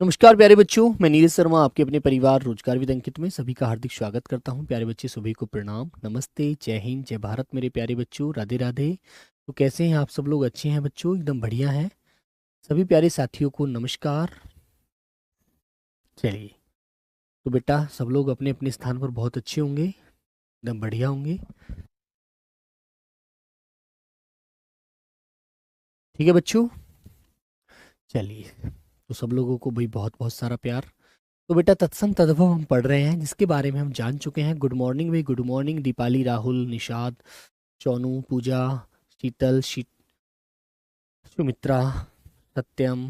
नमस्कार प्यारे बच्चों, मैं नीरज शर्मा आपके अपने परिवार रोजगार विद अंकित में सभी का हार्दिक स्वागत करता हूं। प्यारे बच्चे सभी को प्रणाम, नमस्ते, जय हिंद, जय भारत मेरे प्यारे बच्चों, राधे राधे। तो कैसे हैं आप सब लोग? अच्छे हैं बच्चों? एकदम बढ़िया हैं। सभी प्यारे साथियों को नमस्कार। चलिए, तो बेटा सब लोग अपने अपने स्थान पर बहुत अच्छे होंगे, एकदम बढ़िया होंगे। ठीक है बच्चों, चलिए, तो सब लोगों को भाई बहुत बहुत सारा प्यार। तो बेटा तत्सम तद्भव हम पढ़ रहे हैं, जिसके बारे में हम जान चुके हैं। गुड मॉर्निंग भाई, गुड मॉर्निंग दीपाली, राहुल, निषाद, चौनू, पूजा, शीतल, सुमित्रा, सत्यम,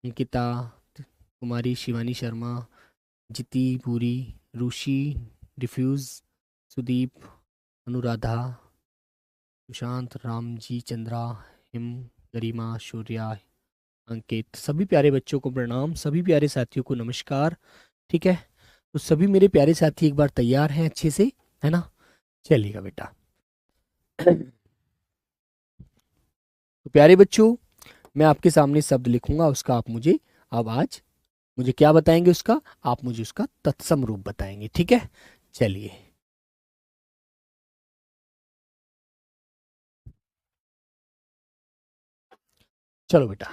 अंकिता, कुमारी, शिवानी शर्मा, जिति, पूरी, रुषि, डिफ्यूज, सुदीप, अनुराधा, सुशांत, रामजी, चंद्रा, हिम, गरिमा, शौर्या, अंकित। सभी प्यारे बच्चों को प्रणाम, सभी प्यारे साथियों को नमस्कार। ठीक है, तो सभी मेरे प्यारे साथी एक बार तैयार हैं अच्छे से, है ना? चलिएगा बेटा। तो प्यारे बच्चों, मैं आपके सामने शब्द लिखूंगा, उसका आप मुझे अब आज मुझे क्या बताएंगे? उसका आप मुझे उसका तत्सम रूप बताएंगे। ठीक है, चलिए। चलो बेटा,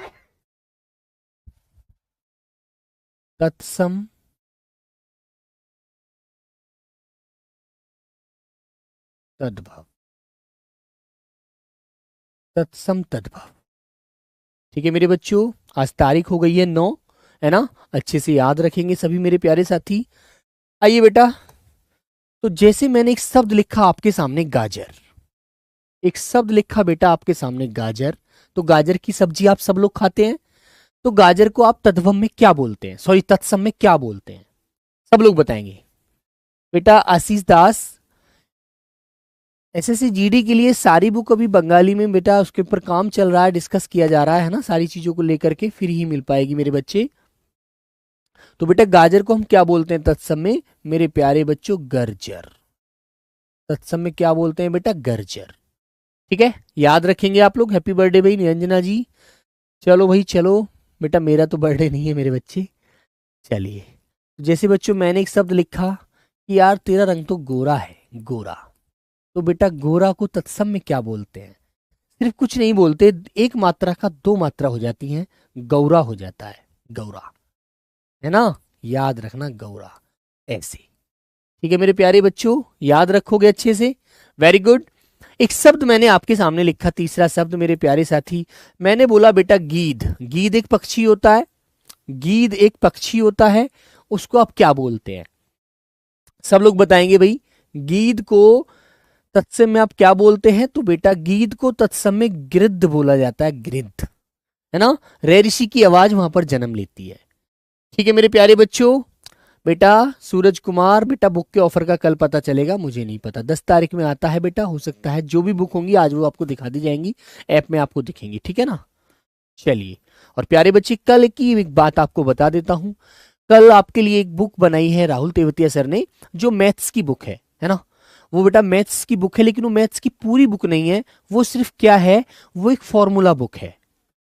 तत्सम तद्भव, तत्सम तद्भव। ठीक है मेरे बच्चों, आज तारीख हो गई है 9, है ना? अच्छे से याद रखेंगे सभी मेरे प्यारे साथी। आइए बेटा, तो जैसे मैंने एक शब्द लिखा आपके सामने गाजर, एक शब्द लिखा बेटा आपके सामने गाजर, तो गाजर की सब्जी आप सब लोग खाते हैं, तो गाजर को आप तद्भव में क्या बोलते हैं? सॉरी, तत्सम में क्या बोलते हैं? सब लोग बताएंगे। बेटा आशीष दास, एसएससी जीडी के लिए सारी बुक अभी बंगाली में बेटा उसके ऊपर काम चल रहा है, डिस्कस किया जा रहा है ना, सारी चीजों को लेकर के फिर ही मिल पाएगी मेरे बच्चे। तो बेटा गाजर को हम क्या बोलते हैं तत्सम में मेरे प्यारे बच्चों? गर्जर। तत्सम में क्या बोलते हैं बेटा? गर्जर। ठीक है, याद रखेंगे आप लोग। हैप्पी बर्थडे भाई निरंजना जी। चलो भाई चलो, बेटा मेरा तो बर्थडे नहीं है मेरे बच्चे। चलिए, जैसे बच्चों मैंने एक शब्द लिखा कि यार तेरा रंग तो गोरा है, गोरा, तो बेटा गोरा को तत्सम में क्या बोलते हैं? सिर्फ कुछ नहीं बोलते, एक मात्रा का दो मात्रा हो जाती है, गौरा हो जाता है, गौरा, है ना? याद रखना, गौरा, ऐसे। ठीक है मेरे प्यारे बच्चों, याद रखोगे अच्छे से? Very good. एक शब्द मैंने आपके सामने लिखा, तीसरा शब्द मेरे प्यारे साथी, मैंने बोला बेटा गीध। गीध एक पक्षी होता है, गीध एक पक्षी होता है, उसको आप क्या बोलते हैं? सब लोग बताएंगे भाई। गीध को तत्सम में आप क्या बोलते हैं? तो बेटा गीध को तत्सम में गिद्ध बोला जाता है, गिद्ध, है ना? रे ऋषि की आवाज वहां पर जन्म लेती है। ठीक है मेरे प्यारे बच्चों। बेटा सूरज कुमार, बेटा बुक के ऑफर का कल पता चलेगा, मुझे नहीं पता, 10 तारीख में आता है बेटा, हो सकता है जो भी बुक होंगी आज वो आपको दिखा दी जाएंगी, ऐप में आपको दिखेंगी। ठीक है ना? चलिए, और प्यारे बच्चे कल की एक बात आपको बता देता हूं। कल आपके लिए एक बुक बनाई है राहुल तेवतिया सर ने, जो मैथ्स की बुक है ना? वो बेटा मैथ्स की बुक है, लेकिन वो मैथ्स की पूरी बुक नहीं है, वो सिर्फ क्या है, वो एक फॉर्मूला बुक है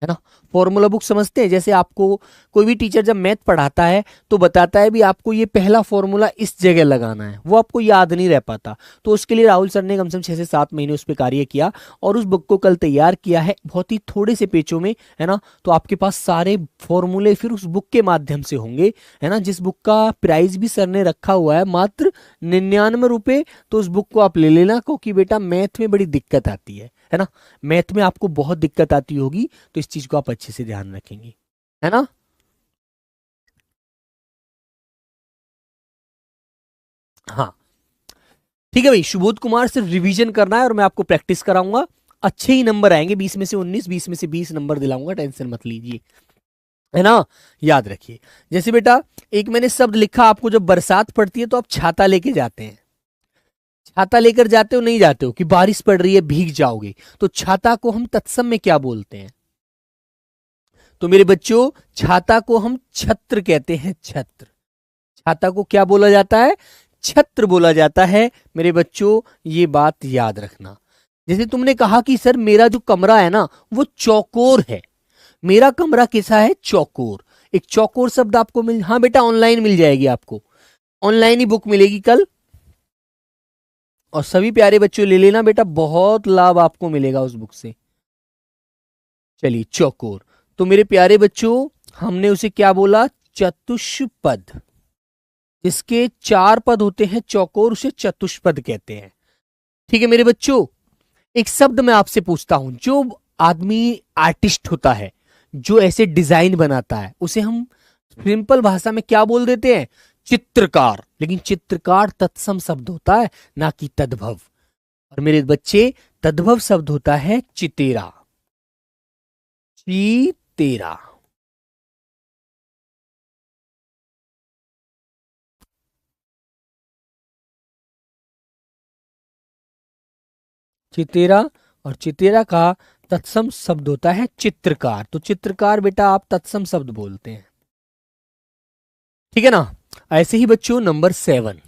ना? फॉर्मूला बुक समझते हैं? जैसे आपको कोई भी टीचर जब मैथ पढ़ाता है तो बताता है भी आपको ये पहला फॉर्मूला इस जगह लगाना है, वो आपको याद नहीं रह पाता, तो उसके लिए राहुल सर ने कम से कम 6 से 7 महीने उस पर कार्य किया और उस बुक को कल तैयार किया है, बहुत ही थोड़े से पेजों में, है ना? तो आपके पास सारे फॉर्मूले फिर उस बुक के माध्यम से होंगे, है ना? जिस बुक का प्राइस भी सर ने रखा हुआ है मात्र 99 रुपए, तो उस बुक को आप ले लेना, क्योंकि बेटा मैथ में बड़ी दिक्कत आती है ना? मैथ में आपको बहुत दिक्कत आती होगी, तो इस चीज को आप अच्छे से ध्यान रखेंगे, है ना? हाँ, ठीक है भाई। सुबोध कुमार, सिर्फ रिवीजन करना है और मैं आपको प्रैक्टिस कराऊंगा, अच्छे ही नंबर आएंगे, 20 में से 19, 20 में से 20 नंबर दिलाऊंगा, टेंशन मत लीजिए, है ना? याद रखिए। जैसे बेटा एक मैंने शब्द लिखा, आपको जब बरसात पड़ती है तो आप छाता लेके जाते हैं, छाता लेकर जाते हो नहीं जाते हो कि बारिश पड़ रही है भीग जाओगे, तो छाता को हम तत्सम में क्या बोलते हैं? तो मेरे बच्चों छाता को हम छत्र कहते हैं, छत्र। छाता को क्या बोला जाता है? छत्र बोला जाता है मेरे बच्चों, ये बात याद रखना। जैसे तुमने कहा कि सर मेरा जो कमरा है ना वो चौकोर है, मेरा कमरा कैसा है? चौकोर। एक चौकोर शब्द आपको मिल, हाँ बेटा ऑनलाइन मिल जाएगी, आपको ऑनलाइन ही बुक मिलेगी कल। और सभी प्यारे बच्चों ले लेना बेटा, बहुत लाभ आपको मिलेगा उस बुक से। चलिए चौकोर, तो मेरे प्यारे बच्चों हमने उसे क्या बोला, चतुष्पद। इसके 4 पद होते हैं चौकोर, उसे चतुष्पद कहते हैं। ठीक है मेरे बच्चों, एक शब्द मैं आपसे पूछता हूं, जो आदमी आर्टिस्ट होता है, जो ऐसे डिजाइन बनाता है, उसे हम सिंपल भाषा में क्या बोल देते हैं, चित्रकार। लेकिन चित्रकार तत्सम शब्द होता है, ना कि तद्भव। और मेरे बच्चे तद्भव शब्द होता है चितेरा, चितेरा। चितेरा, और चितेरा का तत्सम शब्द होता है चित्रकार। तो चित्रकार बेटा आप तत्सम शब्द बोलते हैं, ठीक है ना। ऐसे ही बच्चों नंबर 7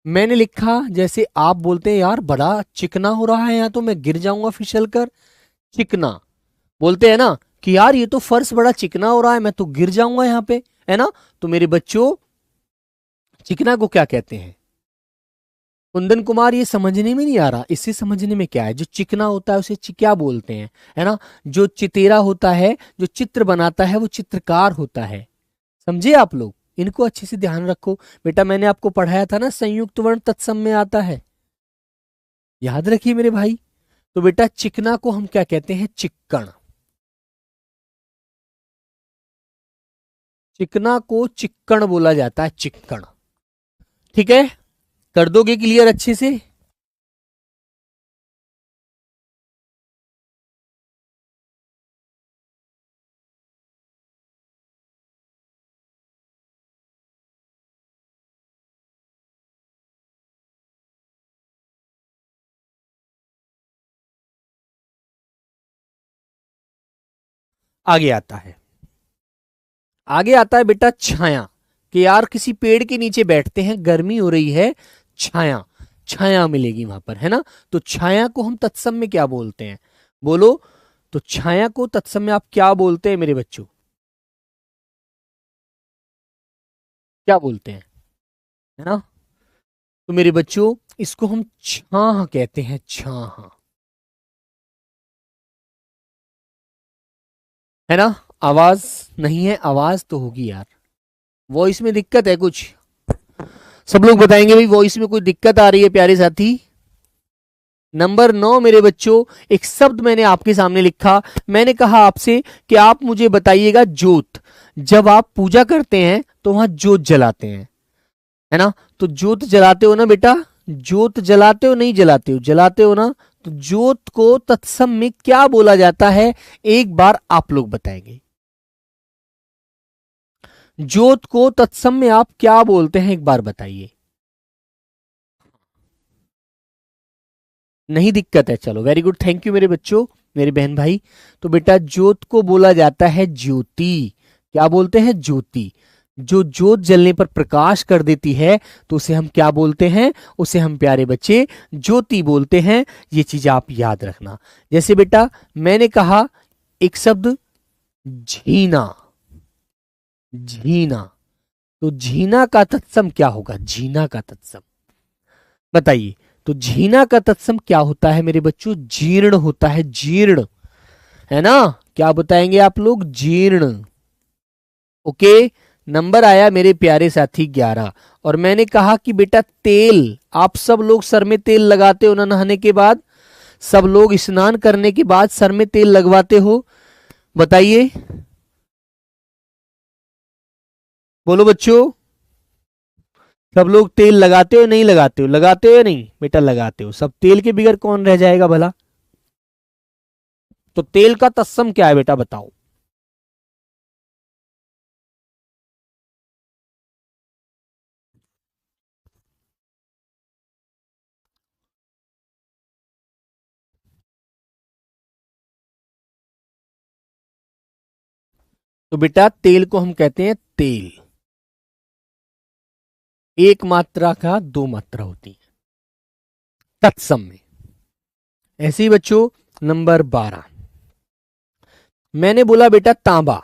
मैंने लिखा, जैसे आप बोलते हैं यार बड़ा चिकना हो रहा है यहाँ, तो मैं गिर जाऊंगा फिसल कर। चिकना बोलते हैं ना कि यार ये तो फर्श बड़ा चिकना हो रहा है, मैं तो गिर जाऊंगा यहाँ पे, है ना। तो मेरे बच्चों चिकना को क्या कहते हैं, कुंदन कुमार ये समझने में नहीं आ रहा, इससे समझने में क्या है, जो चिकना होता है उसे क्या बोलते हैं, है ना। जो चितेरा होता है, जो चित्र बनाता है, वो चित्रकार होता है। समझे आप लोग, इनको अच्छे से ध्यान रखो बेटा। मैंने आपको पढ़ाया था ना संयुक्त वर्ण तत्सम में आता है, याद रखिए मेरे भाई। तो बेटा चिकना को हम क्या कहते हैं, चिक्कण। चिकना को चिक्कण बोला जाता है, चिक्कण। ठीक है, कर दोगे क्लियर अच्छे से। आगे आता है, आगे आता है बेटा छाया, कि यार किसी पेड़ के नीचे बैठते हैं, गर्मी हो रही है, छाया, छाया मिलेगी वहां पर, है ना। तो छाया को हम तत्सम में क्या बोलते हैं, बोलो। तो छाया को तत्सम में आप क्या बोलते हैं मेरे बच्चों, क्या बोलते हैं, है ना। तो मेरे बच्चों इसको हम छाह कहते हैं, छाह, है ना। आवाज नहीं है, आवाज तो होगी यार, वॉइस में दिक्कत है कुछ, सब लोग बताएंगे भाई वॉइस में कोई दिक्कत आ रही है प्यारे साथी। नंबर 9 मेरे बच्चों, एक शब्द मैंने आपके सामने लिखा, मैंने कहा आपसे कि आप मुझे बताइएगा ज्योत। जब आप पूजा करते हैं तो वहां ज्योत जलाते हैं, है ना। तो ज्योत जलाते हो ना बेटा, ज्योत जलाते हो नहीं जलाते हो, जलाते हो ना। तो ज्योत को तत्सम में क्या बोला जाता है, एक बार आप लोग बताएंगे। ज्योत को तत्सम में आप क्या बोलते हैं, एक बार बताइए। नहीं दिक्कत है, चलो वेरी गुड, थैंक यू मेरे बच्चों, मेरे बहन भाई। तो बेटा ज्योत को बोला जाता है ज्योति। क्या बोलते हैं, ज्योति। जो ज्योत जलने पर प्रकाश कर देती है तो उसे हम क्या बोलते हैं, उसे हम प्यारे बच्चे ज्योति बोलते हैं। ये चीज आप याद रखना। जैसे बेटा मैंने कहा एक शब्द झीना, झीना। तो झीना का तत्सम क्या होगा, झीना का तत्सम बताइए। तो झीना का तत्सम क्या होता है मेरे बच्चों, जीर्ण होता है, जीर्ण, है ना। क्या बताएंगे आप लोग, जीर्ण। ओके, नंबर आया मेरे प्यारे साथी 11। और मैंने कहा कि बेटा तेल, आप सब लोग सर में तेल लगाते हो ना नहाने के बाद, सब लोग स्नान करने के बाद सर में तेल लगवाते हो, बताइए, बोलो बच्चों। सब लोग तेल लगाते हो नहीं लगाते हो, लगाते हो या नहीं बेटा, लगाते हो सब। तेल के बिगर कौन रह जाएगा भला। तो तेल का तत्सम क्या है बेटा, बताओ। तो बेटा तेल को हम कहते हैं तेल। एक मात्रा का 2 मात्रा होती है तत्सम में। ऐसे ही बच्चों नंबर 12 मैंने बोला बेटा तांबा।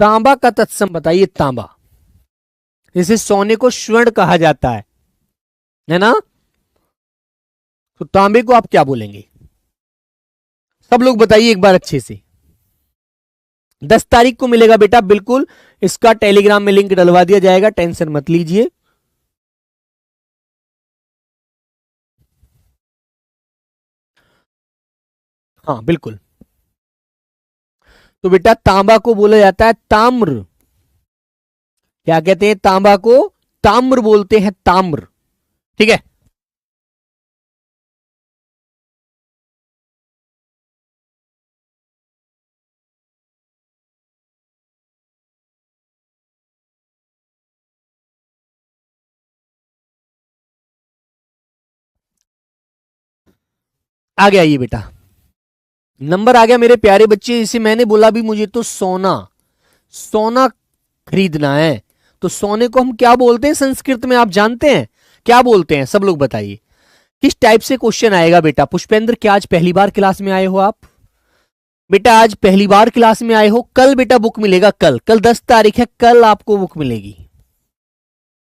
तांबा का तत्सम बताइए। तांबा, जैसे सोने को स्वर्ण कहा जाता है ना, तो तांबे को आप क्या बोलेंगे? सब लोग बताइए एक बार अच्छे से। 10 तारीख को मिलेगा बेटा, बिल्कुल। इसका टेलीग्राम में लिंक डलवा दिया जाएगा, टेंशन मत लीजिए। हाँ बिल्कुल। तो बेटा तांबा को बोला जाता है ताम्र। क्या कहते हैं तांबा को? ताम्र बोलते हैं, ताम्र। ठीक है। आगे आइए बेटा, नंबर आ गया मेरे प्यारे बच्चे। जैसे मैंने बोला भी, मुझे तो सोना सोना खरीदना है, तो सोने को हम क्या बोलते हैं संस्कृत में, आप जानते हैं क्या बोलते हैं? सब लोग बताइए। किस टाइप से क्वेश्चन आएगा बेटा? पुष्पेंद्र, क्या आज पहली बार क्लास में आए हो आप? बेटा आज पहली बार क्लास में आए हो। कल बेटा बुक मिलेगा, कल कल 10 तारीख है, कल आपको बुक मिलेगी।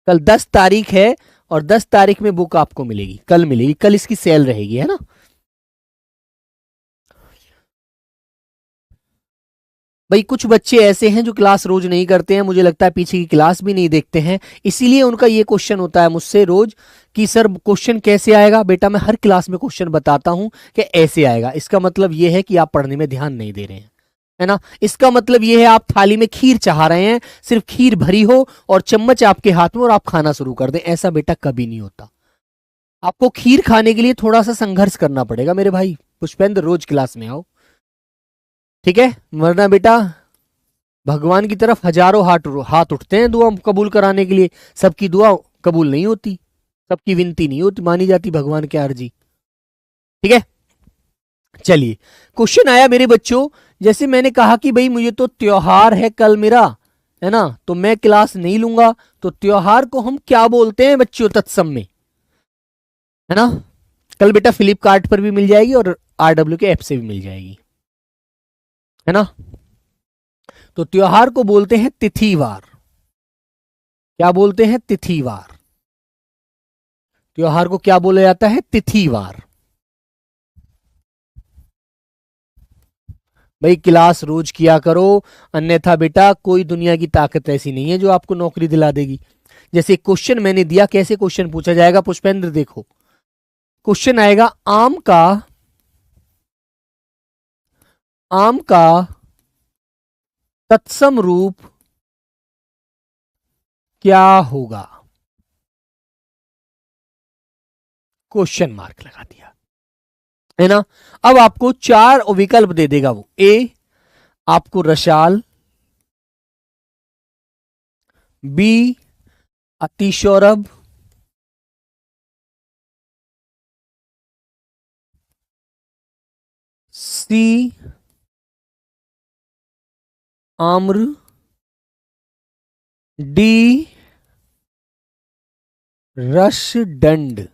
कल 10 तारीख है और 10 तारीख में बुक आपको मिलेगी, कल मिलेगी, कल इसकी सेल रहेगी, है ना। भाई कुछ बच्चे ऐसे हैं जो क्लास रोज नहीं करते हैं, मुझे लगता है पीछे की क्लास भी नहीं देखते हैं, इसीलिए उनका ये क्वेश्चन होता है मुझसे रोज कि सर क्वेश्चन कैसे आएगा। बेटा मैं हर क्लास में क्वेश्चन बताता हूं कि ऐसे आएगा। इसका मतलब ये है कि आप पढ़ने में ध्यान नहीं दे रहे हैं, है ना। इसका मतलब ये है आप थाली में खीर चाह रहे हैं, सिर्फ खीर भरी हो और चम्मच आपके हाथ में और आप खाना शुरू कर दें। ऐसा बेटा कभी नहीं होता। आपको खीर खाने के लिए थोड़ा सा संघर्ष करना पड़ेगा मेरे भाई। पुष्पेंद्र रोज क्लास में आओ, ठीक है, वरना बेटा भगवान की तरफ हजारों हाथ हाथ उठते हैं दुआ कबूल कराने के लिए, सबकी दुआ कबूल नहीं होती, सबकी विनती नहीं होती, मानी जाती भगवान के अर्जी। ठीक है, चलिए क्वेश्चन आया मेरे बच्चों। जैसे मैंने कहा कि भाई मुझे तो त्योहार है कल मेरा, है ना, तो मैं क्लास नहीं लूंगा, तो त्योहार को हम क्या बोलते हैं बच्चों तत्सम में, है ना। कल बेटा फ्लिपकार्ट पर भी मिल जाएगी और RW के ऐप से भी मिल जाएगी, है ना। तो त्योहार को बोलते हैं तिथिवार। क्या बोलते हैं? तिथिवार। त्योहार को क्या बोला जाता है? तिथिवार। भाई क्लास रोज किया करो, अन्यथा बेटा कोई दुनिया की ताकत ऐसी नहीं है जो आपको नौकरी दिला देगी। जैसे क्वेश्चन मैंने दिया, कैसे क्वेश्चन पूछा जाएगा पुष्पेंद्र? देखो क्वेश्चन आएगा, आम का तत्सम रूप क्या होगा? क्वेश्चन मार्क लगा दिया, है ना। अब आपको 4 विकल्प दे देगा वो। ए आपको रसाल, बी अतिशौरभ, सी आम्र, डी रसदंड।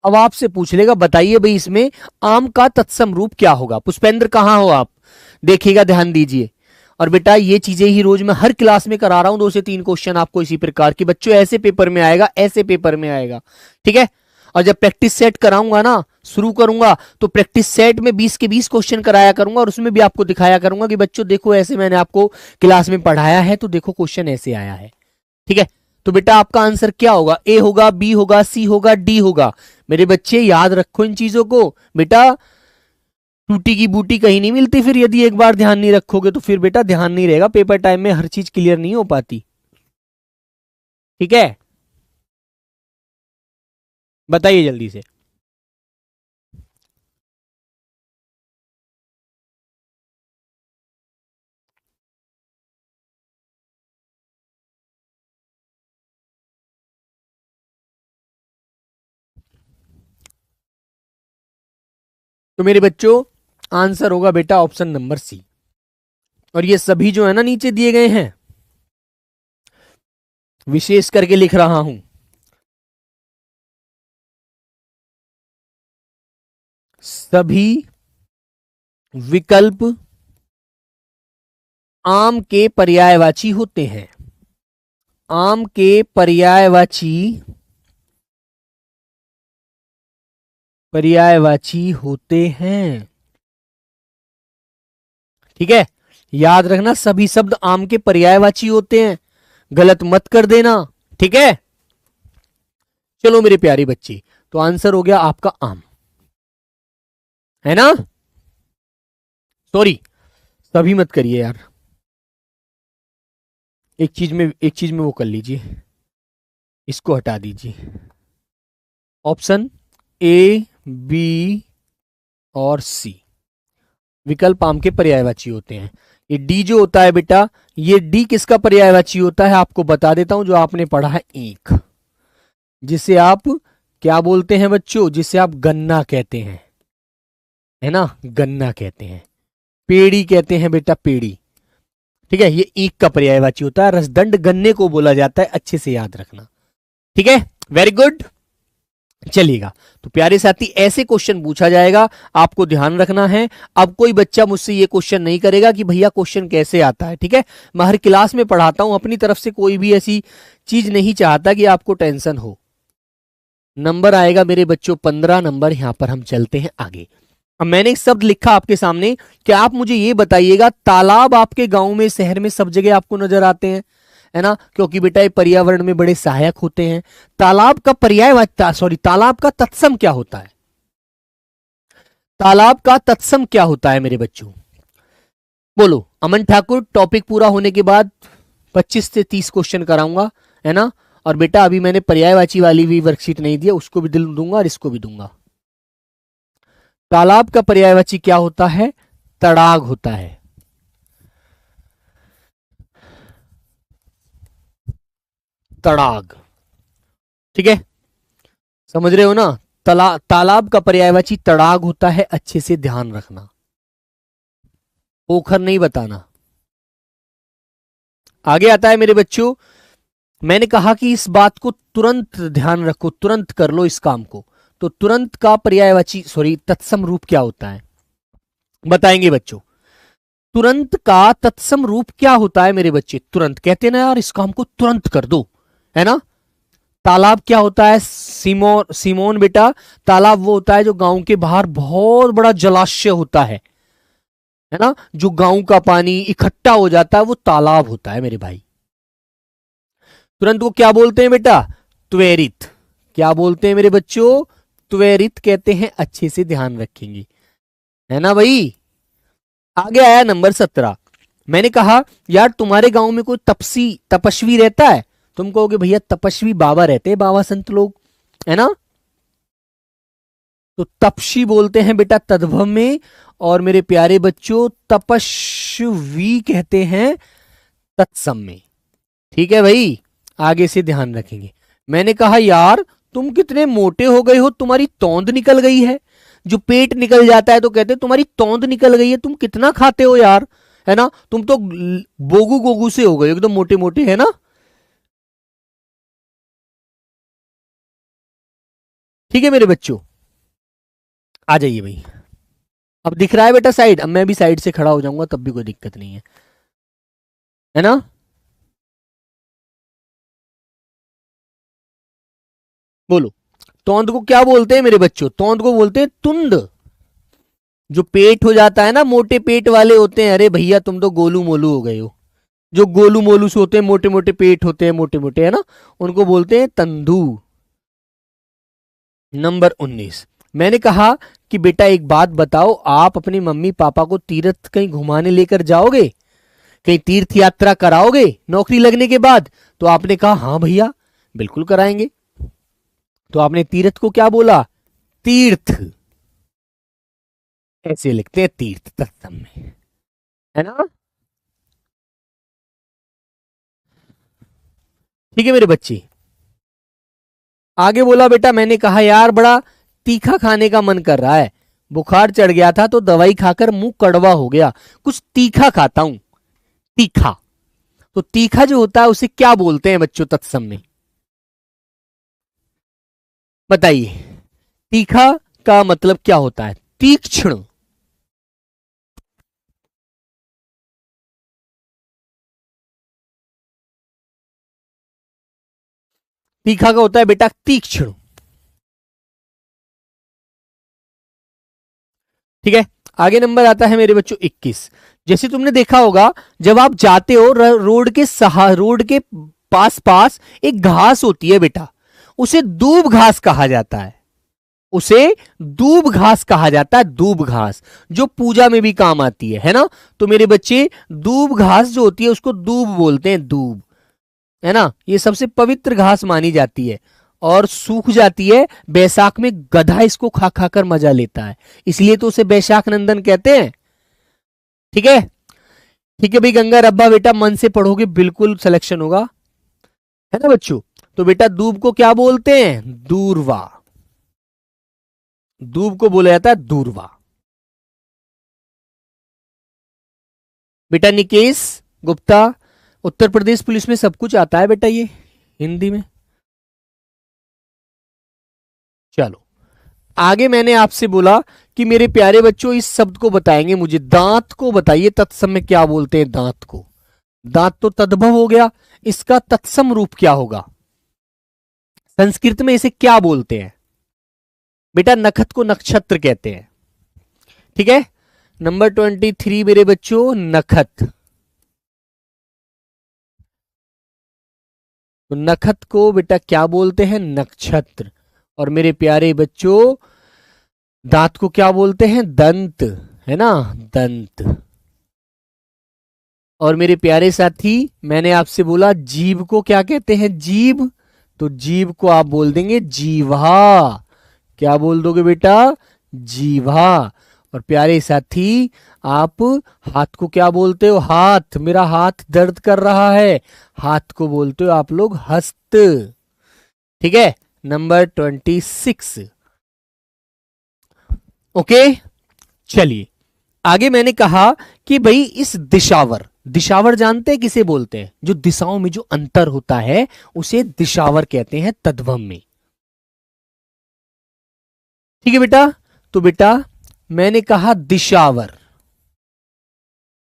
अब आपसे पूछ लेगा बताइए भाई इसमें आम का तत्सम रूप क्या होगा। पुष्पेंद्र कहां हो आप? देखिएगा, ध्यान दीजिए। और बेटा ये चीजें ही रोज मैं हर क्लास में करा रहा हूं, 2 से 3 क्वेश्चन आपको इसी प्रकार की बच्चों ऐसे पेपर में आएगा, ऐसे पेपर में आएगा, ठीक है। और जब प्रैक्टिस सेट कराऊंगा ना, शुरू करूंगा, तो प्रैक्टिस सेट में 20 के 20 क्वेश्चन कराया करूंगा और उसमें भी आपको दिखाया करूंगा कि बच्चों देखो ऐसे मैंने आपको क्लास में पढ़ाया है, तो देखो क्वेश्चन ऐसे आया है, ठीक है। तो बेटा आपका आंसर क्या होगा? ए होगा, बी होगा, सी होगा, डी होगा। मेरे बच्चे याद रखो इन चीजों को बेटा, टूटी की बूटी कहीं नहीं मिलती। फिर यदि एक बार ध्यान नहीं रखोगे तो फिर बेटा ध्यान नहीं रहेगा, पेपर टाइम में हर चीज क्लियर नहीं हो पाती, ठीक है। बताइए जल्दी से। तो मेरे बच्चों आंसर होगा बेटा ऑप्शन नंबर सी। और ये सभी जो है ना नीचे दिए गए हैं, विशेष करके लिख रहा हूं, सभी विकल्प आम के पर्यायवाची होते हैं। आम के पर्यायवाची होते हैं। ठीक है, याद रखना सभी शब्द आम के पर्यायवाची होते हैं, गलत मत कर देना। ठीक है, चलो मेरे प्यारे बच्चे, तो आंसर हो गया आपका आम, है ना। सॉरी, सभी मत करिए यार, एक चीज में वो कर लीजिए, इसको हटा दीजिए। ऑप्शन ए, बी और सी विकल्प आम के पर्यायवाची होते हैं। ये डी जो होता है बेटा, ये डी किसका पर्यायवाची होता है आपको बता देता हूं, जो आपने पढ़ा है ईख, जिसे आप क्या बोलते हैं बच्चों, जिसे आप गन्ना कहते हैं, है ना, गन्ना कहते हैं, पेड़ी कहते हैं बेटा, पेड़ी। ठीक है, ये ईख का पर्यायवाची होता है, रसदंड गन्ने को बोला जाता है, अच्छे से याद रखना। ठीक है, वेरी गुड, चलिएगा। तो प्यारे साथी, ऐसे क्वेश्चन पूछा जाएगा, आपको ध्यान रखना है। अब कोई बच्चा मुझसे ये क्वेश्चन नहीं करेगा कि भैया क्वेश्चन कैसे आता है। ठीक है, मैं हर क्लास में पढ़ाता हूं, अपनी तरफ से कोई भी ऐसी चीज नहीं चाहता कि आपको टेंशन हो। नंबर आएगा मेरे बच्चों 15 नंबर। यहां पर हम चलते हैं आगे। अब मैंने एक शब्द लिखा आपके सामने कि आप मुझे ये बताइएगा, तालाब आपके गांव में, शहर में, सब जगह आपको नजर आते हैं, है ना, क्योंकि बेटा ये पर्यावरण में बड़े सहायक होते हैं। तालाब का तालाब का तत्सम क्या होता है? तालाब का तत्सम क्या होता है मेरे बच्चों, बोलो। अमन ठाकुर, टॉपिक पूरा होने के बाद 25 से 30 क्वेश्चन कराऊंगा, है ना। और बेटा अभी मैंने पर्यायवाची वाली भी वर्कशीट नहीं दी, उसको भी दिल दूंगा और इसको भी दूंगा। तालाब का पर्यायवाची क्या होता है? तड़ाग होता है। तड़ाग, ठीक है, समझ रहे हो ना। तालाब का पर्यायवाची तड़ाग होता है, अच्छे से ध्यान रखना, पोखर नहीं बताना। आगे आता है मेरे बच्चों, मैंने कहा कि इस बात को तुरंत ध्यान रखो, तुरंत कर लो इस काम को। तो तुरंत का पर्यायवाची तत्सम रूप क्या होता है, बताएंगे बच्चों। तुरंत का तत्सम रूप क्या होता है मेरे बच्चे? तुरंत कहते हैं ना यार, इस काम को तुरंत कर दो, है ना। तालाब क्या होता है? सिमोन बेटा, तालाब वो होता है जो गांव के बाहर बहुत बड़ा जलाशय होता है ना, जो गांव का पानी इकट्ठा हो जाता है, वो तालाब होता है मेरे भाई। तुरंत को क्या बोलते हैं बेटा? त्वरित। क्या बोलते हैं मेरे बच्चों? त्वरित कहते हैं, अच्छे से ध्यान रखेंगे, है ना भाई। आगे आया नंबर 17। मैंने कहा यार तुम्हारे गांव में कोई तपस्वी रहता है? तुम कहोगे भैया तपस्वी बाबा रहते हैं, बाबा संत लोग, है ना। तो तपस्वी बोलते हैं बेटा तद्भव में, और मेरे प्यारे बच्चों तपस्वी कहते हैं तत्सम में। ठीक है भाई, आगे से ध्यान रखेंगे। मैंने कहा यार तुम कितने मोटे हो गए हो, तुम्हारी तौंद निकल गई है। जो पेट निकल जाता है तो कहते हैं तुम्हारी तौंद निकल गई है, तुम कितना खाते हो यार, है ना। तुम तो बोगू गोगू से हो गए एकदम मोटे मोटे, है ना। ठीक है मेरे बच्चों, आ जाइए भाई। अब दिख रहा है बेटा साइड? अब मैं भी साइड से खड़ा हो जाऊंगा तब भी कोई दिक्कत नहीं है ना। बोलो, तौंद को क्या बोलते हैं मेरे बच्चों? तौंद को बोलते हैं तुंद। जो पेट हो जाता है ना, मोटे पेट वाले होते हैं, अरे भैया तुम तो गोलू मोलू हो गए हो। जो गोलू मोलू से होते हैं, मोटे मोटे पेट होते हैं, मोटे मोटे, है ना, उनको बोलते हैं तंदू। नंबर 19। मैंने कहा कि बेटा एक बात बताओ, आप अपनी मम्मी पापा को तीर्थ कहीं घुमाने लेकर जाओगे, कहीं तीर्थ यात्रा कराओगे नौकरी लगने के बाद? तो आपने कहा हाँ भैया बिल्कुल कराएंगे। तो आपने तीर्थ को क्या बोला? तीर्थ, ऐसे लिखते हैं तीर्थ तत्सम में, है ना। ठीक है मेरे बच्चे, आगे बोला बेटा, मैंने कहा यार बड़ा तीखा खाने का मन कर रहा है, बुखार चढ़ गया था तो दवाई खाकर मुंह कड़वा हो गया, कुछ तीखा खाता हूं। तीखा, तो तीखा जो होता है उसे क्या बोलते हैं बच्चों तत्सम में, बताइए। तीखा का मतलब क्या होता है? तीक्ष्ण, तीखा का होता है बेटा तीक्ष्ण। ठीक है, आगे नंबर आता है मेरे बच्चों 21। जैसे तुमने देखा होगा जब आप जाते हो रोड के पास पास एक घास होती है बेटा, उसे दूब घास कहा जाता है। उसे दूब घास कहा जाता है, दूब घास जो पूजा में भी काम आती है ना। तो मेरे बच्चे दूब घास जो होती है उसको दूब बोलते हैं, दूब, है ना। ये सबसे पवित्र घास मानी जाती है और सूख जाती है। बैसाख में गधा इसको खा खा कर मजा लेता है, इसलिए तो उसे बैसाख नंदन कहते हैं। ठीक है, ठीक है भाई गंगा रब्बा, बेटा मन से पढ़ोगे बिल्कुल सिलेक्शन होगा, है ना बच्चों। तो बेटा दूब को क्या बोलते हैं? दूर्वा। दूब को बोला जाता है दूर्वा। बेटा निकेश गुप्ता, उत्तर प्रदेश पुलिस में सब कुछ आता है बेटा, ये हिंदी में। चलो आगे मैंने आपसे बोला कि मेरे प्यारे बच्चों इस शब्द को बताएंगे मुझे, दांत को बताइए तत्सम में क्या बोलते हैं दांत को। दांत तो तद्भव हो गया, इसका तत्सम रूप क्या होगा? संस्कृत में इसे क्या बोलते हैं? बेटा नखत को नक्षत्र कहते हैं। ठीक है, नंबर 23 मेरे बच्चों नखत। तो नखत को बेटा क्या बोलते हैं? नक्षत्र। और मेरे प्यारे बच्चों दांत को क्या बोलते हैं? दंत, है ना, दंत। और मेरे प्यारे साथी मैंने आपसे बोला जीभ को क्या कहते हैं? जीभ। तो जीभ को आप बोल देंगे जीवा। क्या बोल दोगे बेटा? जीवा। और प्यारे साथी आप हाथ को क्या बोलते हो? हाथ। मेरा हाथ दर्द कर रहा है, हाथ को बोलते हो आप लोग हस्त। ठीक है, नंबर 26। ओके, चलिए आगे मैंने कहा कि भाई इस दिशावर, दिशावर जानते हैं किसे बोलते हैं? जो दिशाओं में जो अंतर होता है उसे दिशावर कहते हैं तद्भव में। ठीक है बेटा, तो बेटा मैंने कहा दिशावर,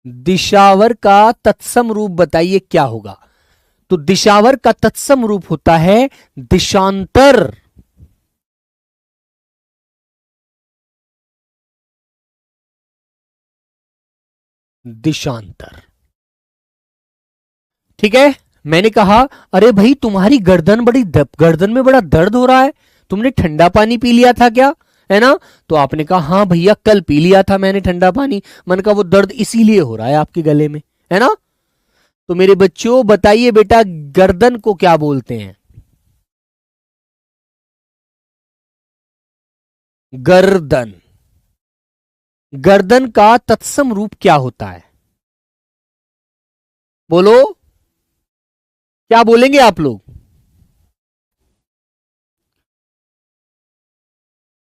दिशावर का तत्सम रूप बताइए क्या होगा? तो दिशावर का तत्सम रूप होता है दिशांतर। दिशांतर। ठीक है, मैंने कहा अरे भाई तुम्हारी गर्दन में बड़ा दर्द हो रहा है, तुमने ठंडा पानी पी लिया था क्या, है ना? तो आपने कहा हाँ भैया कल पी लिया था मैंने ठंडा पानी। मन का वो दर्द इसीलिए हो रहा है आपके गले में, है ना? तो मेरे बच्चों बताइए बेटा गर्दन को क्या बोलते हैं? गर्दन। गर्दन का तत्सम रूप क्या होता है? बोलो, क्या बोलेंगे आप लोग?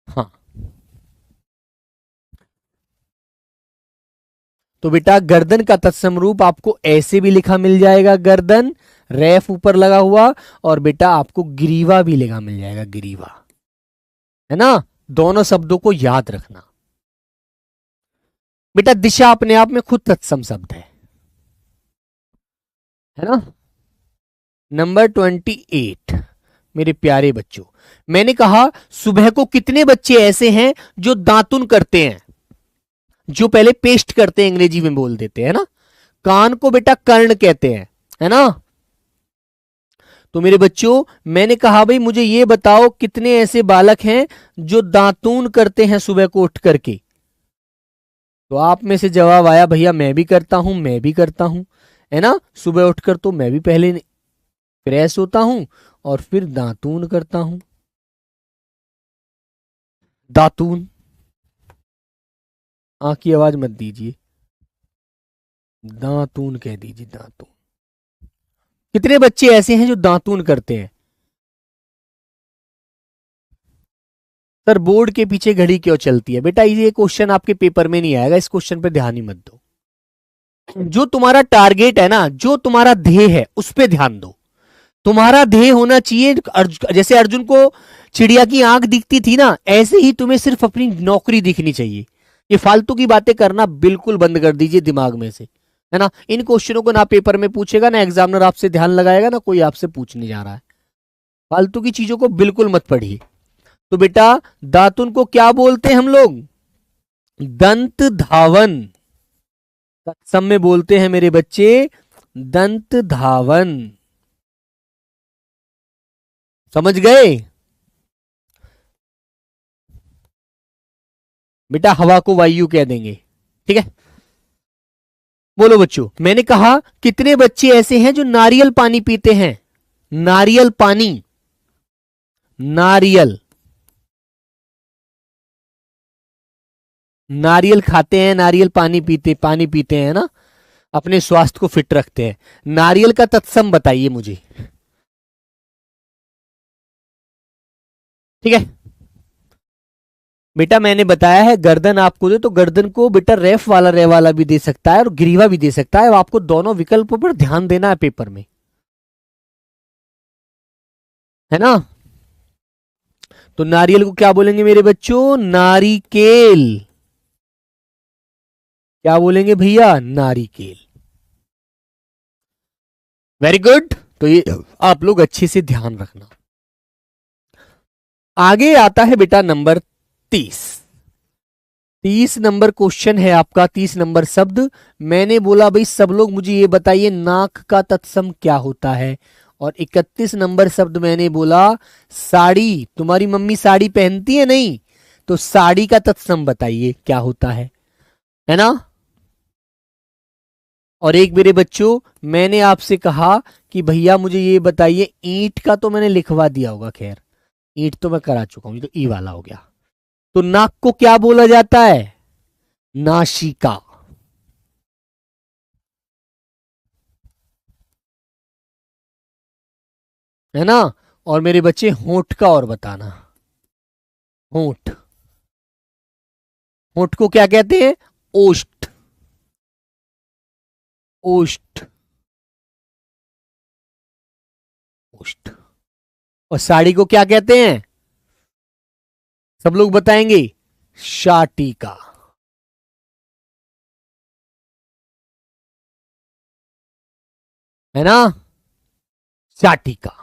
हाँ, तो बेटा गर्दन का तत्सम रूप आपको ऐसे भी लिखा मिल जाएगा, गर्दन रेफ ऊपर लगा हुआ, और बेटा आपको ग्रीवा भी लिखा मिल जाएगा, ग्रीवा, है ना? दोनों शब्दों को याद रखना। बेटा दिशा अपने आप में खुद तत्सम शब्द है ना? नंबर 28 मेरे प्यारे बच्चों, मैंने कहा सुबह को कितने बच्चे ऐसे हैं जो दातुन करते हैं, जो पहले पेस्ट करते हैं, अंग्रेजी में बोल देते हैं ना। कान को बेटा कर्ण कहते हैं, है ना? तो मेरे बच्चों मैंने कहा भाई मुझे ये बताओ कितने ऐसे बालक हैं जो दातून करते हैं सुबह को उठ करके? तो आप में से जवाब आया भैया मैं भी करता हूं, मैं भी करता हूं, है ना? सुबह उठकर तो मैं भी पहले फ्रेश होता हूं और फिर दातून करता हूं। दातून, आंख की आवाज मत दीजिए, दातून कह दीजिए, दातून। कितने बच्चे ऐसे हैं जो दातून करते हैं? सर बोर्ड के पीछे घड़ी क्यों चलती है? बेटा ये क्वेश्चन आपके पेपर में नहीं आएगा, इस क्वेश्चन पे ध्यान ही मत दो। जो तुम्हारा टारगेट है ना, जो तुम्हारा ध्येय है उस पे ध्यान दो। तुम्हारा ध्येय होना चाहिए जैसे अर्जुन को चिड़िया की आंख दिखती थी ना, ऐसे ही तुम्हें सिर्फ अपनी नौकरी दिखनी चाहिए। ये फालतू की बातें करना बिल्कुल बंद कर दीजिए दिमाग में से, है ना? इन क्वेश्चनों को ना पेपर में पूछेगा, ना एग्जामिनर आपसे ध्यान लगाएगा, ना कोई आपसे पूछने जा रहा है। फालतू की चीजों को बिल्कुल मत पढ़िए। तो बेटा दातुन को क्या बोलते हैं हम लोग? दंत धावन। तत्सम में बोलते हैं मेरे बच्चे दंत धावन। समझ गए? बेटा हवा को वायु कह देंगे, ठीक है। बोलो बच्चों, मैंने कहा कितने बच्चे ऐसे हैं जो नारियल पानी पीते हैं? नारियल पानी, नारियल, नारियल खाते हैं, नारियल पानी पीते हैं ना, अपने स्वास्थ्य को फिट रखते हैं। नारियल का तत्सम बताइए मुझे, ठीक है। बेटा मैंने बताया है गर्दन आपको दे तो गर्दन को बेटा रेफ वाला रे वाला भी दे सकता है और ग्रीवा भी दे सकता है। आपको दोनों विकल्पों पर ध्यान देना है पेपर में, है ना। तो नारियल को क्या बोलेंगे मेरे बच्चों? नारिकेल। क्या बोलेंगे भैया? नारिकेल। Very good. तो ये आप लोग अच्छे से ध्यान रखना। आगे आता है बेटा नंबर 30। 30 नंबर क्वेश्चन है आपका, 30 नंबर शब्द। मैंने बोला भाई सब लोग मुझे ये बताइए नाक का तत्सम क्या होता है। और 31 नंबर शब्द मैंने बोला साड़ी। तुम्हारी मम्मी साड़ी पहनती है नहीं? तो साड़ी का तत्सम बताइए क्या होता है ना। और एक मेरे बच्चों मैंने आपसे कहा कि भैया मुझे ये बताइए, ईंट का तो मैंने लिखवा दिया होगा, खैर ईंट तो मैं करा चुका हूं, ये तो ई वाला हो गया। तो नाक को क्या बोला जाता है? नासिका, है ना। और मेरे बच्चे होंठ का और बताना, होंठ, होंठ को क्या कहते हैं? ओष्ठ, ओष्ठ, ओष्ठ। और साड़ी को क्या कहते हैं? सब लोग बताएंगे, शाटिका, है ना, शाटिका।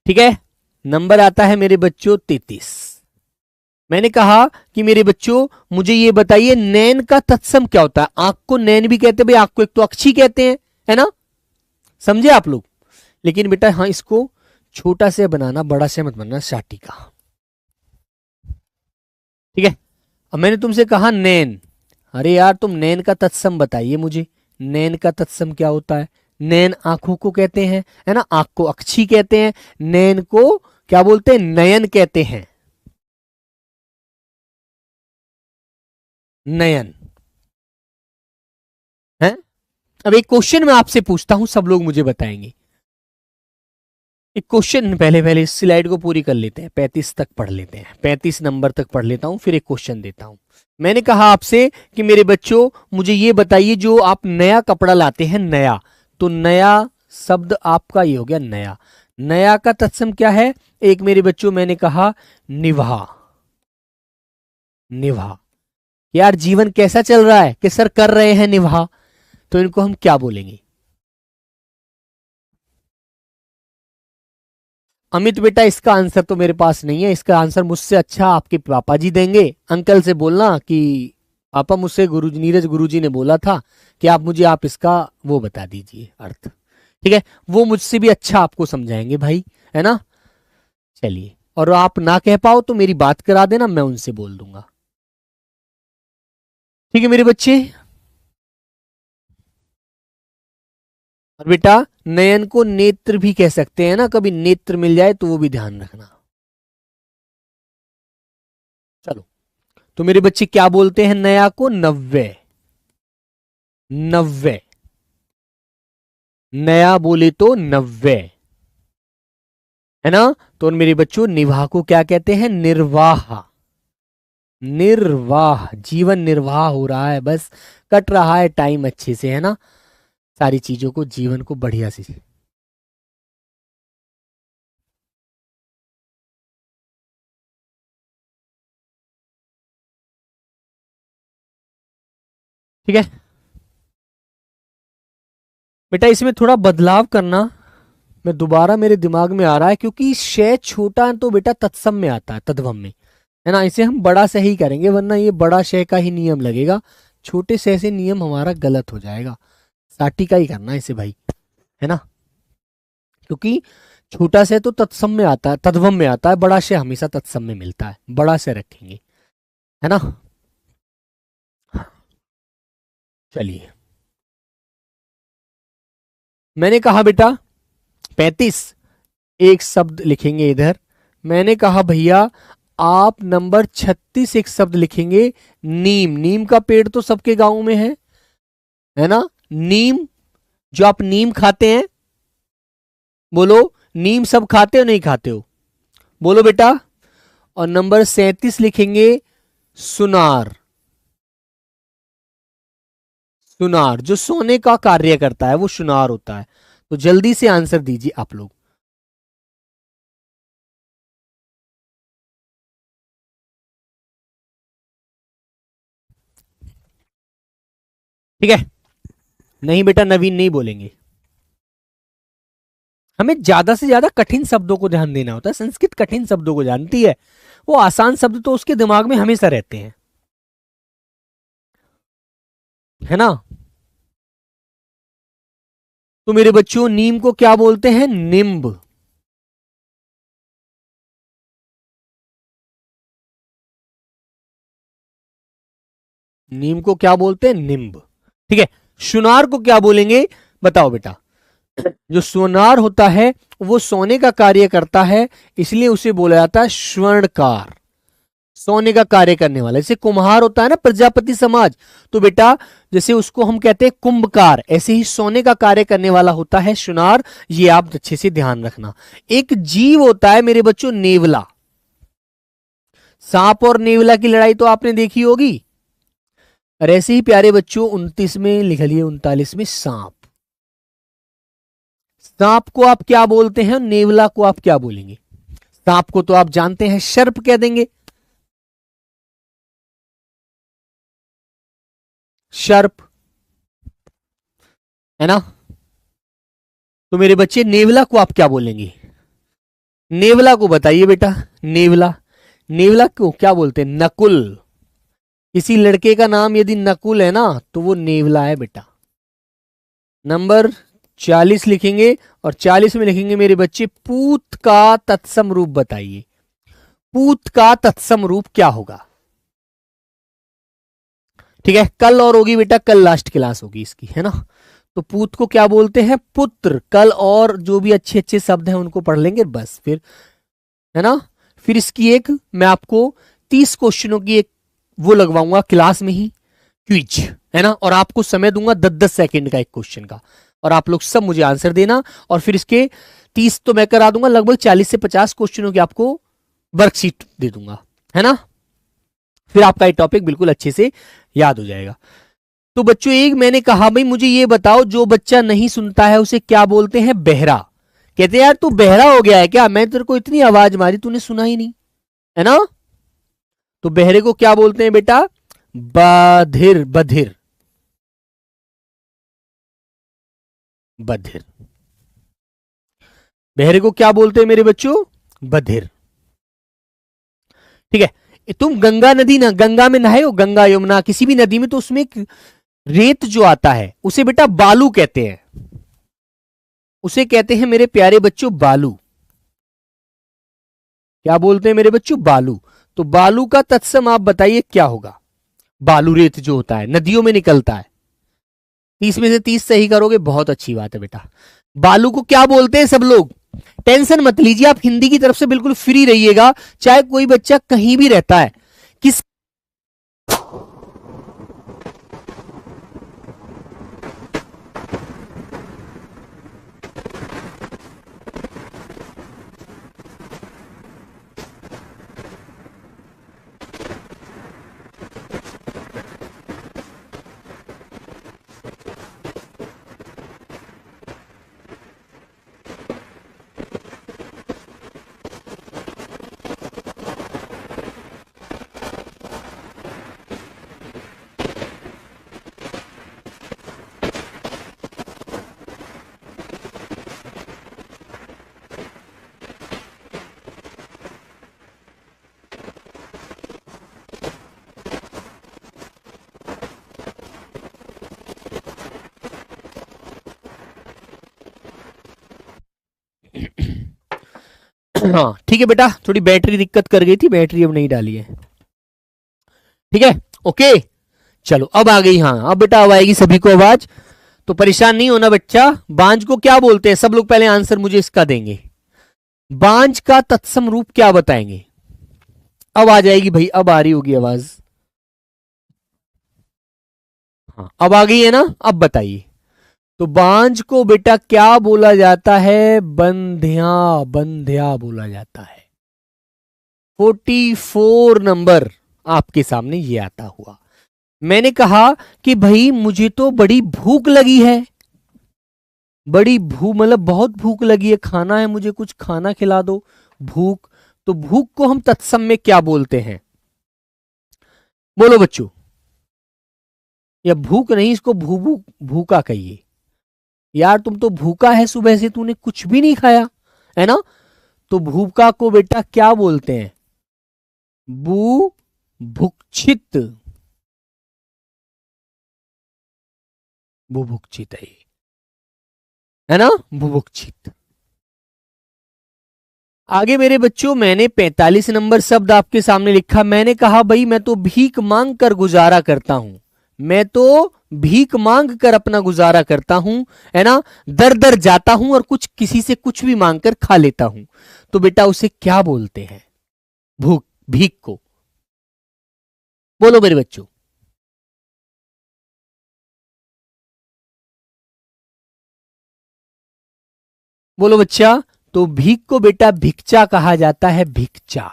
ठीक है। नंबर आता है मेरे बच्चों 33। मैंने कहा कि मेरे बच्चों मुझे ये बताइए नैन का तत्सम क्या होता है। आंख को नैन भी कहते हैं भाई, आंख को एक तो अक्षी कहते हैं, है ना, समझे आप लोग। लेकिन बेटा हाँ इसको छोटा से बनाना, बड़ा से मत बनना, शाटिका, ठीक है। अब मैंने तुमसे कहा नैन, अरे यार तुम नैन का तत्सम बताइए मुझे, नैन का तत्सम क्या होता है। नैन आंखों को कहते हैं, है ना, आंख को अक्षी कहते हैं, नैन को क्या बोलते हैं? नयन कहते हैं, नयन, है। अब एक क्वेश्चन मैं आपसे पूछता हूं, सब लोग मुझे बताएंगे। एक क्वेश्चन, पहले पहले इस स्लाइड को पूरी कर लेते हैं, 35 तक पढ़ लेते हैं, 35 नंबर तक पढ़ लेता हूं, फिर एक क्वेश्चन देता हूं। मैंने कहा आपसे कि मेरे बच्चों मुझे ये बताइए, जो आप नया कपड़ा लाते हैं, नया, तो नया शब्द आपका ये हो गया नया। नया का तत्सम क्या है? एक मेरे बच्चों मैंने कहा निभा, निभा। यार जीवन कैसा चल रहा है कि सर कर रहे हैं निभा, तो इनको हम क्या बोलेंगे? अमित बेटा इसका आंसर तो मेरे पास नहीं है, इसका आंसर मुझसे अच्छा आपके पापा जी देंगे। अंकल से बोलना कि पापा मुझसे गुरुजी, नीरज गुरुजी ने बोला था कि आप इसका वो बता दीजिए अर्थ, ठीक है। वो मुझसे भी अच्छा आपको समझाएंगे भाई, है ना। चलिए, और आप ना कह पाओ तो मेरी बात करा देना, मैं उनसे बोल दूंगा, ठीक है मेरे बच्चे। और बेटा नयन को नेत्र भी कह सकते हैं ना, कभी नेत्र मिल जाए तो वो भी ध्यान रखना। चलो, तो मेरे बच्चे क्या बोलते हैं नया को? नव्वे, नव्वे, नया बोले तो नव्वे, है ना। तो मेरे बच्चों निवाह को क्या कहते हैं? निर्वाह, निर्वाह, जीवन निर्वाह हो रहा है, बस कट रहा है टाइम अच्छे से, है ना, सारी चीजों को, जीवन को बढ़िया से, ठीक है। बेटा इसमें थोड़ा बदलाव करना, मैं दोबारा मेरे दिमाग में आ रहा है क्योंकि शय छोटा तो बेटा तत्सम में आता है, तद्भव में, है ना। इसे हम बड़ा से ही करेंगे वरना ये बड़ा शय का ही नियम लगेगा, छोटे शय से नियम हमारा गलत हो जाएगा। साटी का ही करना है इसे भाई, है ना, क्योंकि छोटा से तो तत्सम में आता है, तद्भव में आता है, बड़ा से हमेशा तत्सम में मिलता है, बड़ा से रखेंगे, है ना। चलिए, मैंने कहा बेटा 35 एक शब्द लिखेंगे इधर। मैंने कहा भैया आप नंबर 36 एक शब्द लिखेंगे, नीम। नीम का पेड़ तो सबके गांव में है ना। नीम, जो आप नीम खाते हैं, बोलो नीम सब खाते हो नहीं खाते हो, बोलो बेटा। और नंबर 37 लिखेंगे सुनार। सुनार जो सोने का कार्य करता है वो सुनार होता है। तो जल्दी से आंसर दीजिए आप लोग। ठीक है, नहीं बेटा नवीन नहीं बोलेंगे, हमें ज्यादा से ज्यादा कठिन शब्दों को ध्यान देना होता है। संस्कृत कठिन शब्दों को जानती है, वो आसान शब्द तो उसके दिमाग में हमेशा रहते हैं, है ना। तो मेरे बच्चों नीम को क्या बोलते हैं? निम्ब। नीम को क्या बोलते हैं? निम्ब। ठीक है, सुनार को क्या बोलेंगे बताओ बेटा। जो सोनार होता है वो सोने का कार्य करता है, इसलिए उसे बोला जाता है स्वर्णकार, सोने का कार्य करने वाला। जैसे कुम्हार होता है ना प्रजापति समाज, तो बेटा जैसे उसको हम कहते हैं कुंभकार, ऐसे ही सोने का कार्य करने वाला होता है सुनार। ये आप अच्छे से ध्यान रखना। एक जीव होता है मेरे बच्चों नेवला। सांप और नेवला की लड़ाई तो आपने देखी होगी। और ऐसे ही प्यारे बच्चों 29 में लिख लिए, 39 में सांप। सांप को आप क्या बोलते हैं? नेवला को आप क्या बोलेंगे? सांप को तो आप जानते हैं सर्प कह देंगे, सर्प, है ना। तो मेरे बच्चे नेवला को आप क्या बोलेंगे? नेवला को बताइए बेटा। नेवला, नेवला को क्या बोलते हैं? नकुल। किसी लड़के का नाम यदि नकुल है ना तो वो नेवला है बेटा। नंबर 40 लिखेंगे और 40 में लिखेंगे मेरे बच्चे पूत का तत्सम रूप बताइए। पूत का तत्सम रूप क्या होगा? ठीक है, कल और होगी बेटा, कल लास्ट क्लास होगी इसकी, है ना। तो पूत को क्या बोलते हैं? पुत्र। कल और जो भी अच्छे अच्छे शब्द हैं उनको पढ़ लेंगे बस, फिर, है ना। फिर इसकी एक मैं आपको 30 क्वेश्चनों की एक वो लगवाऊंगा क्लास में ही, क्विज, है ना। और आपको समय दूंगा 10-10 सेकंड का एक क्वेश्चन का, और आप लोग सब मुझे आंसर देना। और फिर इसके 30 तो मैं करा दूंगा, लगभग 40 से 50 क्वेश्चनों की आपको वर्कशीट दे दूंगा, है ना। फिर आपका ये टॉपिक बिल्कुल अच्छे से याद हो जाएगा। तो बच्चों एक मैंने कहा भाई मुझे ये बताओ, जो बच्चा नहीं सुनता है उसे क्या बोलते हैं? बहरा। कहते यार तू बहरा हो गया है क्या? मैं तेरे को इतनी आवाज मारी तूने सुना ही नहीं, है ना। तो बहरे को क्या बोलते हैं बेटा? बधिर। बधिर, बधिर। बहरे को क्या बोलते हैं मेरे बच्चों? बधिर। ठीक है, तुम गंगा नदी ना, गंगा में नहाए हो, गंगा यमुना किसी भी नदी में, तो उसमें एक रेत जो आता है उसे बेटा बालू कहते हैं। उसे कहते हैं मेरे प्यारे बच्चों बालू। क्या बोलते हैं मेरे बच्चों? बालू। तो बालू का तत्सम आप बताइए क्या होगा? बालू रेत जो होता है नदियों में निकलता है। 30 में से 30 सही करोगे, बहुत अच्छी बात है बेटा। बालू को क्या बोलते हैं सब लोग? टेंशन मत लीजिए, आप हिंदी की तरफ से बिल्कुल फ्री रहिएगा, चाहे कोई बच्चा कहीं भी रहता है, किस हाँ ठीक है बेटा, थोड़ी बैटरी दिक्कत कर गई थी, बैटरी अब नहीं डाली है। ठीक है, ओके चलो अब आ गई। हाँ अब बेटा अब आएगी सभी को आवाज, तो परेशान नहीं होना बच्चा। बांझ को क्या बोलते हैं? सब लोग पहले आंसर मुझे इसका देंगे। बांझ का तत्सम रूप क्या बताएंगे? अब आ जाएगी भाई, अब आ रही होगी आवाज। हाँ अब आ गई है ना, अब बताइए। तो बांझ को बेटा क्या बोला जाता है? बंध्या, बंध्या बोला जाता है। 44 नंबर आपके सामने ये आता हुआ। मैंने कहा कि भाई मुझे तो बड़ी भूख लगी है, बड़ी भूख मतलब बहुत भूख लगी है, खाना है मुझे, कुछ खाना खिला दो, भूख। तो भूख को हम तत्सम में क्या बोलते हैं? बोलो बच्चों। या भूख नहीं, इसको भू भू भूखा कहिए। यार तुम तो भूखा है, सुबह से तूने कुछ भी नहीं खाया है ना। तो भूखा को बेटा क्या बोलते हैं? बू भुक्षित, बुभुक्षित है ना, बुभुक्षित। आगे मेरे बच्चों मैंने 45 नंबर शब्द आपके सामने लिखा। मैंने कहा भाई मैं तो भीख मांग कर गुजारा करता हूं, मैं तो भीख मांग कर अपना गुजारा करता हूं, है ना, दर दर जाता हूं और कुछ किसी से कुछ भी मांग कर खा लेता हूं। तो बेटा उसे क्या बोलते हैं? भूख, भीख को। बोलो मेरे बच्चों। बोलो बच्चा। तो भीख को बेटा भिक्षा कहा जाता है, भिक्षा।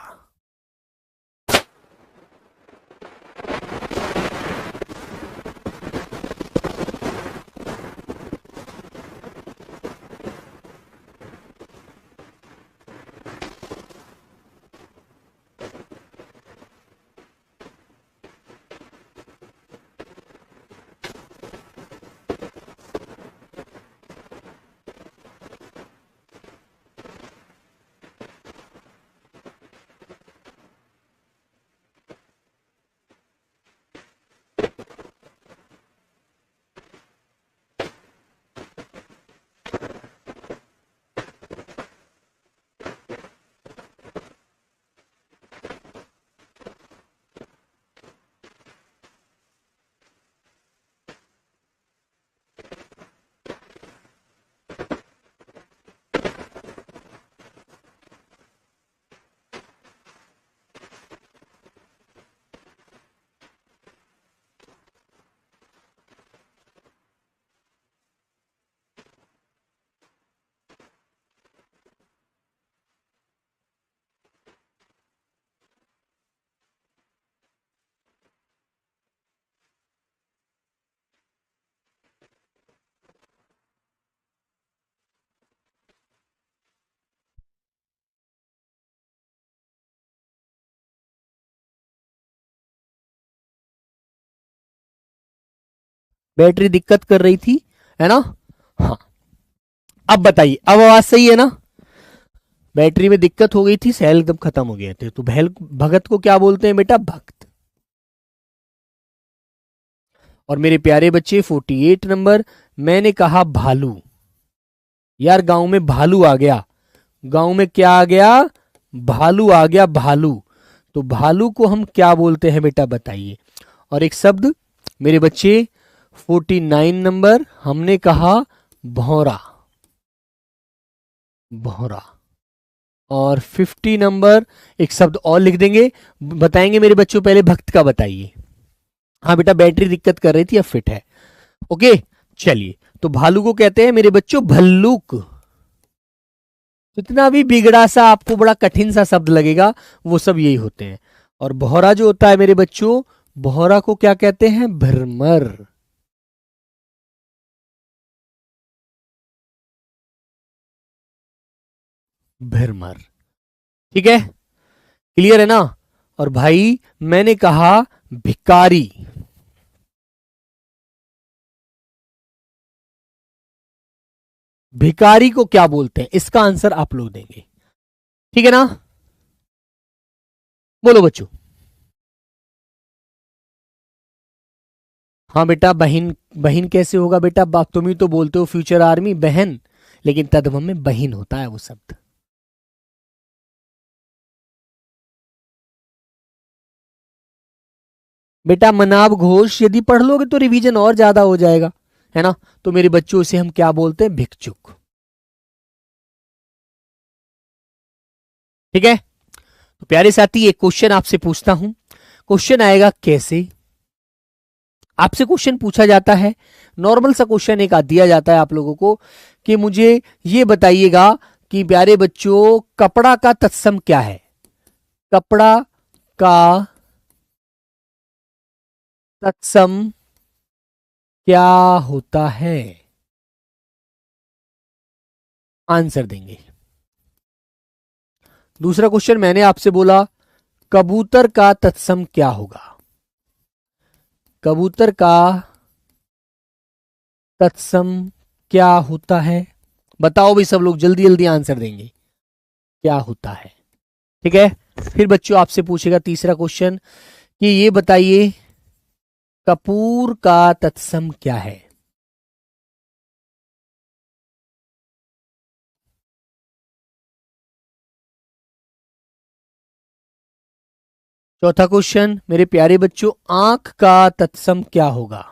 बैटरी दिक्कत कर रही थी, है ना। हाँ अब बताइए, अब आवाज सही है ना। बैटरी में दिक्कत हो गई थी, सेल एकदम खत्म हो गए थे। तो भगत को क्या बोलते हैं बेटा? भक्त। और मेरे प्यारे बच्चे 48 नंबर, मैंने कहा भालू। यार गांव में भालू आ गया, गांव में क्या आ गया? भालू आ गया, भालू। तो भालू को हम क्या बोलते हैं बेटा बताइए। और एक शब्द मेरे बच्चे 49 नंबर, हमने कहा भौरा, भौरा। और 50 नंबर एक शब्द और लिख देंगे, बताएंगे मेरे बच्चों। पहले भक्त का बताइए। हाँ बेटा बैटरी दिक्कत कर रही थी, अब फिट है। ओके चलिए, तो भालू को कहते हैं मेरे बच्चों भल्लूक। जितना भी बिगड़ा सा आपको बड़ा कठिन सा शब्द लगेगा वो सब यही होते हैं। और बोहरा जो होता है मेरे बच्चों, बोहरा को क्या कहते हैं? भ्रमर। भ्रमर। ठीक है, क्लियर है ना। और भाई मैंने कहा भिकारी। भिकारी को क्या बोलते हैं? इसका आंसर आप लोग देंगे, ठीक है ना। बोलो बच्चों। हाँ बेटा बहन, बहन कैसे होगा बेटा? बाप तुम ही तो बोलते हो फ्यूचर आर्मी बहन, लेकिन तदभव में बहन होता है वो शब्द। बेटा मनाब घोष यदि पढ़ लोगे तो रिवीजन और ज्यादा हो जाएगा, है ना। तो मेरे बच्चों इसे हम क्या बोलते हैं, भिक्षुक। ठीक है। तो प्यारे साथी एक क्वेश्चन आपसे पूछता हूं, क्वेश्चन आएगा कैसे। आपसे क्वेश्चन पूछा जाता है, नॉर्मल सा क्वेश्चन एक दिया जाता है आप लोगों को कि मुझे ये बताइएगा कि प्यारे बच्चों कपड़ा का तत्सम क्या है। कपड़ा का तत्सम क्या होता है, आंसर देंगे। दूसरा क्वेश्चन मैंने आपसे बोला कबूतर का तत्सम क्या होगा। कबूतर का तत्सम क्या होता है, बताओ भाई सब लोग जल्दी जल्दी आंसर देंगे, क्या होता है। ठीक है। फिर बच्चों आपसे पूछेगा तीसरा क्वेश्चन कि ये बताइए कपूर का तत्सम क्या है। चौथा क्वेश्चन मेरे प्यारे बच्चों आंख का तत्सम क्या होगा।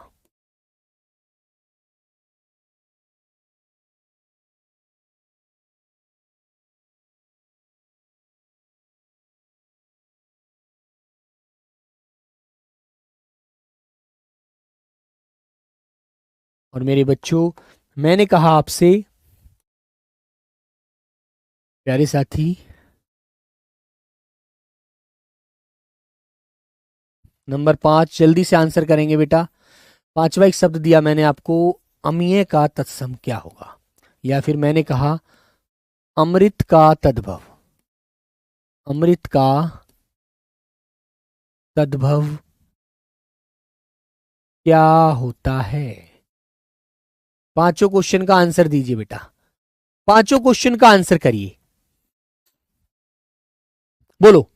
और मेरे बच्चों मैंने कहा आपसे प्यारे साथी नंबर 5 जल्दी से आंसर करेंगे बेटा। पांचवा एक शब्द दिया मैंने आपको, अमीय का तत्सम क्या होगा, या फिर मैंने कहा अमृत का तद्भव। अमृत का तद्भव क्या होता है। पांचों क्वेश्चन का आंसर दीजिए बेटा, पांचों क्वेश्चन का आंसर करिए, बोलो।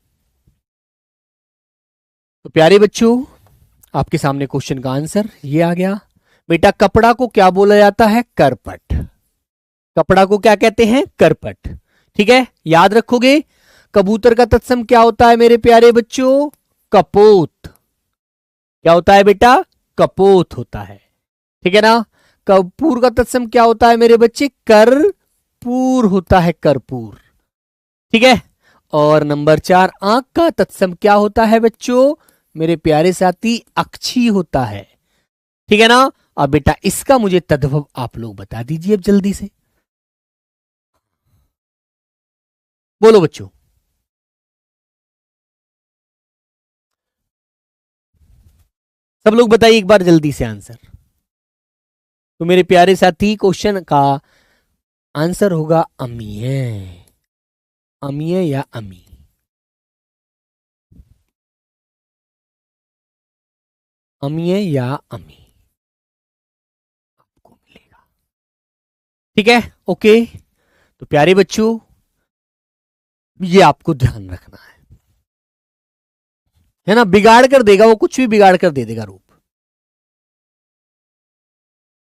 तो प्यारे बच्चों आपके सामने क्वेश्चन का आंसर ये आ गया बेटा। कपड़ा को क्या बोला जाता है, करपट। कपड़ा को क्या कहते हैं, करपट। ठीक है, याद रखोगे। कबूतर का तत्सम क्या होता है मेरे प्यारे बच्चों, कपोत। क्या होता है बेटा, कपोत होता है। ठीक है ना। कपूर का तत्सम क्या होता है मेरे बच्चे, करपूर होता है, करपूर। ठीक है। और नंबर 4 आंख का तत्सम क्या होता है बच्चों, मेरे प्यारे साथी अक्षी होता है। ठीक है ना। अब बेटा इसका मुझे तद्भव आप लोग बता दीजिए अब जल्दी से, बोलो बच्चों। सब लोग बताइए एक बार जल्दी से आंसर। तो मेरे प्यारे साथी क्वेश्चन का आंसर होगा अमीय। अमीय या अमी। अमीय या अमी आपको मिलेगा। ठीक है, ओके। तो प्यारे बच्चों ये आपको ध्यान रखना है ना। बिगाड़ कर देगा वो, कुछ भी बिगाड़ कर दे देगा रूप।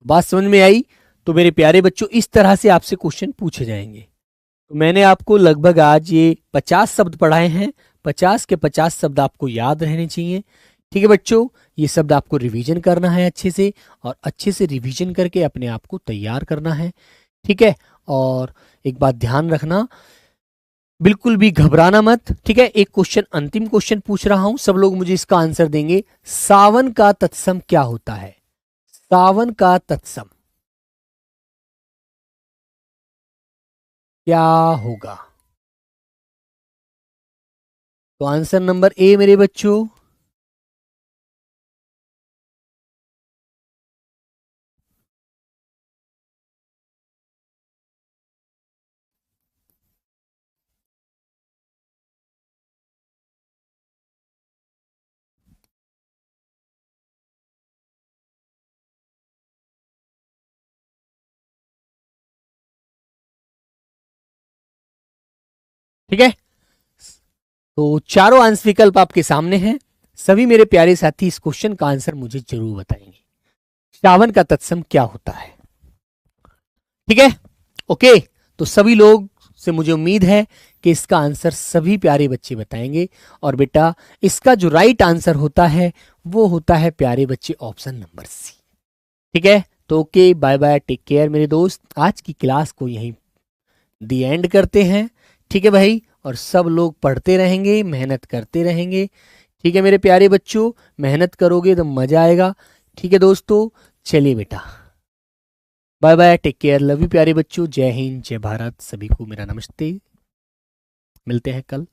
बात समझ में आई। तो मेरे प्यारे बच्चों इस तरह से आपसे क्वेश्चन पूछे जाएंगे। तो मैंने आपको लगभग आज ये 50 शब्द पढ़ाए हैं। 50 के 50 शब्द आपको याद रहने चाहिए। ठीक है बच्चों, ये शब्द आपको रिवीजन करना है अच्छे से, और अच्छे से रिवीजन करके अपने आप को तैयार करना है। ठीक है। और एक बात ध्यान रखना, बिल्कुल भी घबराना मत। ठीक है। एक क्वेश्चन अंतिम क्वेश्चन पूछ रहा हूं, सब लोग मुझे इसका आंसर देंगे। सावन का तत्सम क्या होता है, सावन का तत्सम क्या होगा। तो आंसर नंबर ए मेरे बच्चों, ठीक है। तो चारों आंसर विकल्प आपके सामने हैं। सभी मेरे प्यारे साथी इस क्वेश्चन का आंसर मुझे जरूर बताएंगे, सावन का तत्सम क्या होता है। ठीक है, ओके। तो सभी लोग से मुझे उम्मीद है कि इसका आंसर सभी प्यारे बच्चे बताएंगे। और बेटा इसका जो राइट आंसर होता है वो होता है प्यारे बच्चे ऑप्शन नंबर सी। ठीक है, तो okay, bye bye, take care मेरे दोस्त। आज की क्लास को यहीं दी एंड करते हैं। ठीक है भाई, और सब लोग पढ़ते रहेंगे, मेहनत करते रहेंगे। ठीक है मेरे प्यारे बच्चों, मेहनत करोगे तो मजा आएगा। ठीक है दोस्तों, चलिए बेटा, bye bye, take care, love you प्यारे बच्चों। जय हिंद, जय भारत, सभी को मेरा नमस्ते। मिलते हैं कल।